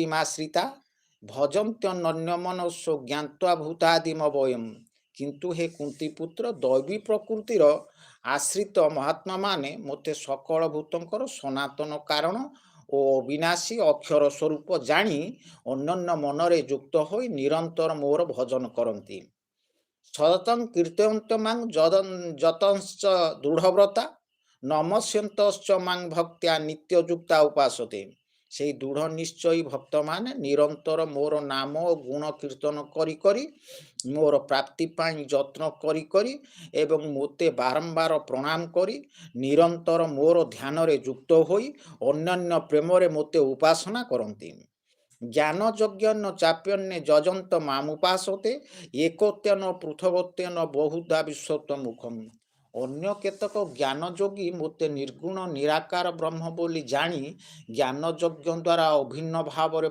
ମାଶ୍ରିତା ଭଜନ୍ତ୍ୟନନ୍ୟମନସ୍ୱ ଜ୍ଞାତ୍ୱା ଭୂତାଦିମବୟମ୍। କିନ୍ତୁ ହେ କୁନ୍ତୀପୁତ୍ର, ଦୈବୀ ପ୍ରକୃତିର ଆଶ୍ରିତ ମହାତ୍ମାମାନେ ମୋତେ ସକଳ ଭୂତଙ୍କର ସନାତନ କାରଣ ଓ ଅବିନାଶୀ ଅକ୍ଷର ସ୍ୱରୂପ ଜାଣି ଅନ୍ୟନ୍ୟ ମନରେ ଯୁକ୍ତ ହୋଇ ନିରନ୍ତର ମୋର ଭଜନ କରନ୍ତି। ସତତଂ କୀର୍ତ୍ତୟନ୍ତ ମାଂ ଯତଂଶ୍ଚ ଦୃଢ଼ବ୍ରତା ନମସ୍ୟନ୍ତଶ୍ଚ ମାଂ ଭକ୍ତ୍ୟା ନିତ୍ୟଯୁକ୍ତା ଉପାସତେ। ସେହି ଦୃଢ଼ ନିଶ୍ଚୟୀ ଭକ୍ତମାନେ ନିରନ୍ତର ମୋର ନାମ ଓ ଗୁଣ କୀର୍ତ୍ତନ କରି କରି ମୋର ପ୍ରାପ୍ତି ପାଇଁ ଯତ୍ନ କରି କରି ଏବଂ ମୋତେ ବାରମ୍ବାର ପ୍ରଣାମ କରି ନିରନ୍ତର ମୋର ଧ୍ୟାନରେ ଯୁକ୍ତ ହୋଇ ଅନ୍ୟାନ୍ୟ ପ୍ରେମରେ ମୋତେ ଉପାସନା କରନ୍ତି। ଜ୍ଞାନଯଜ୍ଞନ ଚାପ୍ୟନ୍ନେ ଯଜନ୍ତ ମାମୁପାସତେ ଏକୋତ୍ୟନ ପୃଥବତ୍ୟନ ବହୁଧା ବିଶ୍ୱତମୁଖମ୍। ଅନ୍ୟ କେତେକ ଜ୍ଞାନ ଯୋଗୀ ମୋତେ ନିର୍ଗୁଣ ନିରାକାର ବ୍ରହ୍ମ ବୋଲି ଜାଣି ଜ୍ଞାନଯଜ୍ଞ ଦ୍ୱାରା ଅଭିନ୍ନ ଭାବରେ